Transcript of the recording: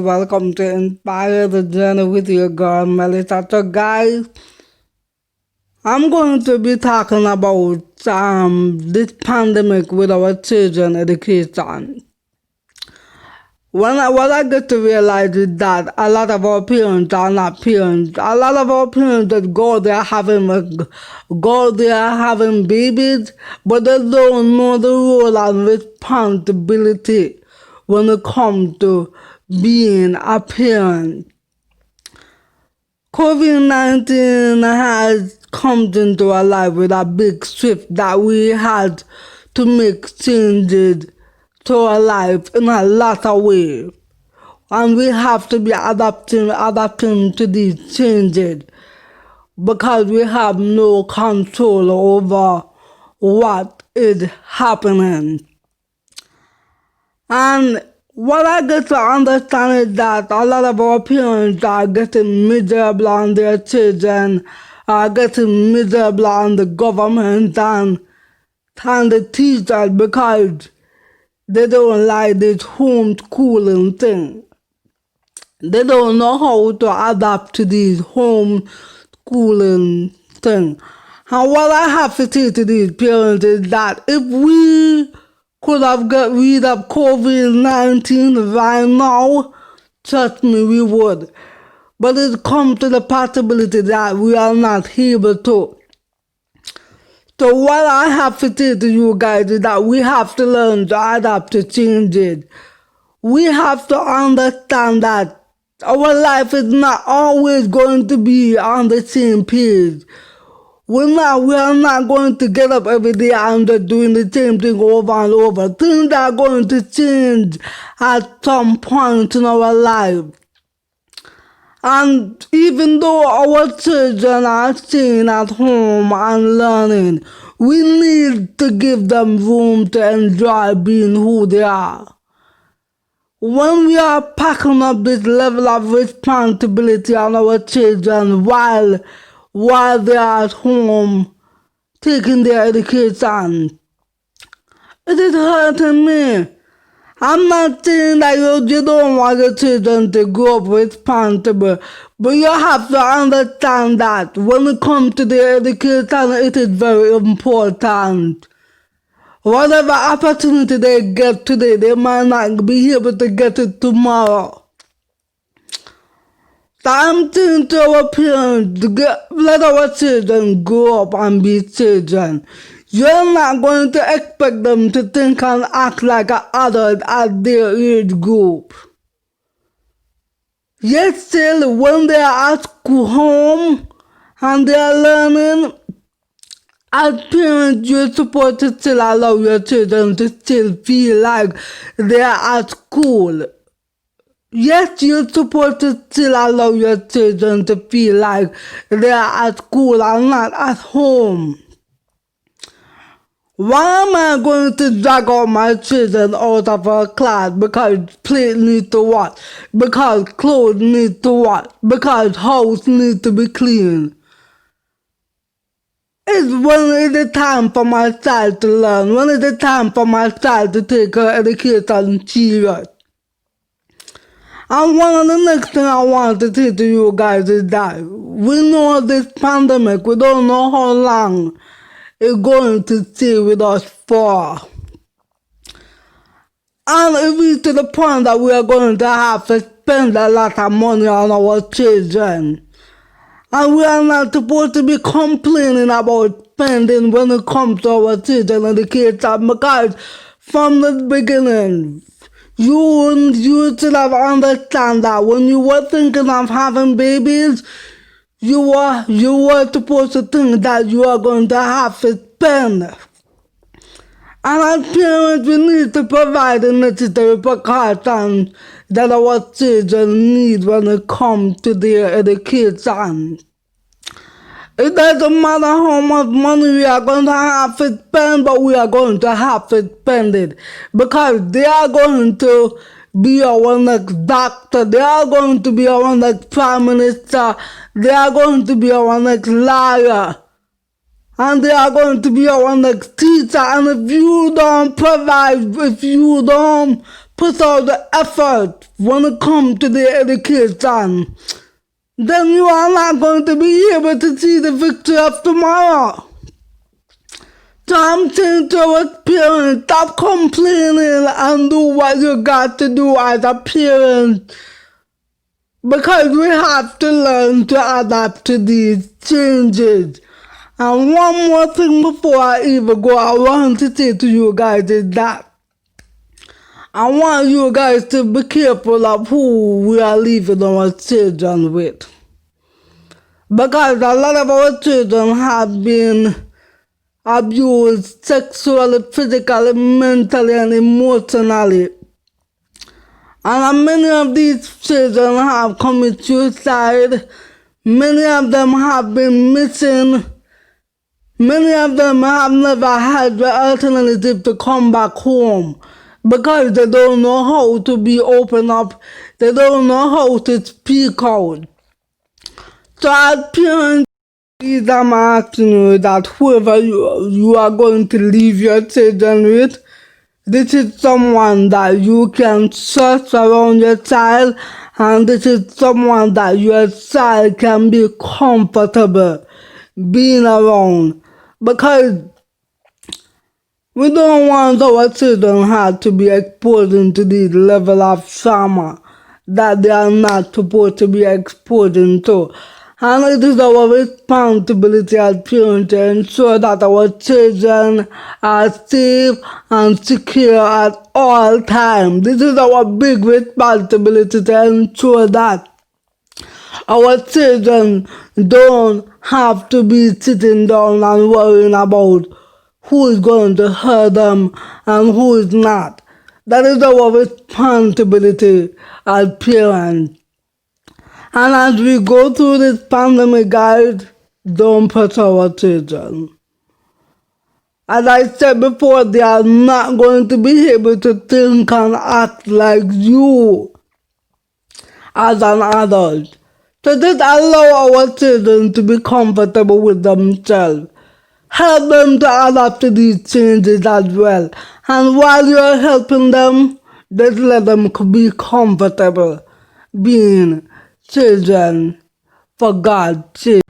welcome to Inspire the Journey with your girl Melissa. So guys, I'm going to be talking about this pandemic with our children education. What I get to realize is that a lot of our parents are not parents. A lot of our parents just go there having babies, but they don't know the role and responsibility when it comes to being a parent. COVID-19 has come into our life with a big shift that we had to make changes to our life in a lot of ways. And we have to be adapting to these changes because we have no control over what is happening. And what I get to understand is that a lot of our parents are getting miserable on their children, are getting miserable on the government and the teachers because they don't like this homeschooling thing. They don't know how to adapt to this homeschooling thing. And what I have to say to these parents is that if we could have got rid of COVID-19 right now, trust me, we would. But it comes to the possibility that we are not able to. So what I have to say to you guys is that we have to learn to adapt to changes. We have to understand that our life is not always going to be on the same page. We are not going to get up every day and just doing the same thing over and over. Things are going to change at some point in our life. And even though our children are staying at home and learning, we need to give them room to enjoy being who they are. When we are packing up this level of responsibility on our children while they are at home taking their education, it is hurting me. I'm not saying that you don't want your children to grow up responsible, but you have to understand that when it comes to their education, it is very important. Whatever opportunity they get today, they might not be able to get it tomorrow. So I'm saying to our parents, let our children grow up and be children. You're not going to expect them to think and act like an adult at their age group. Yet still, when they are at school, home, and they are learning, as parents, you're supposed to still allow your children to still feel like they are at school. Yes, you're supposed to still allow your children to feel like they are at school and not at home. Why am I going to drag all my children out of a class because plate need to wash, because clothes need to wash, because house need to be clean? It's when it's time for my child to learn, when it's time for my child to take her education serious. And one of the next thing I want to say to you guys is that we know this pandemic, we don't know how long it's going to stay with us for. And it is to the point that we are going to have to spend a lot of money on our children. And we are not supposed to be complaining about spending when it comes to our children education, because from the beginning, you should have understand that when you were thinking of having babies, you were supposed to think that you are going to have to spend. And as parents, we need to provide the necessary precautions that our children need when it comes to their education. It doesn't matter how much money we are going to have to spend, but we are going to have to spend it. Because they are going to be our next doctor, they are going to be our next prime minister, they are going to be our next lawyer, and they are going to be our next teacher. And if you don't put all the effort when it comes to the education, then you are not going to be able to see the victory of tomorrow. So I'm saying to our parents, stop complaining and do what you got to do as a parent, because we have to learn to adapt to these changes. And one more thing before I even go, I want to say to you guys is that I want you guys to be careful of who we are leaving our children with. Because a lot of our children have been abused sexually, physically, mentally, and emotionally. And many of these children have committed suicide. Many of them have been missing. Many of them have never had the alternative to come back home because they don't know how to be open up. They don't know how to speak out. So as parents, please, I'm asking you that whoever you are going to leave your children with, this is someone that you can trust around your child, and this is someone that your child can be comfortable being around. Because we don't want our children to be exposed to this level of trauma that they are not supposed to be exposed to. And it is our responsibility as parents to ensure that our children are safe and secure at all times. This is our big responsibility to ensure that our children don't have to be sitting down and worrying about who is going to hurt them and who is not. That is our responsibility as parents. And as we go through this pandemic, guys, don't push our children. As I said before, they are not going to be able to think and act like you as an adult. So just allow our children to be comfortable with themselves. Help them to adapt to these changes as well. And while you're helping them, just let them be comfortable being children for God's sake.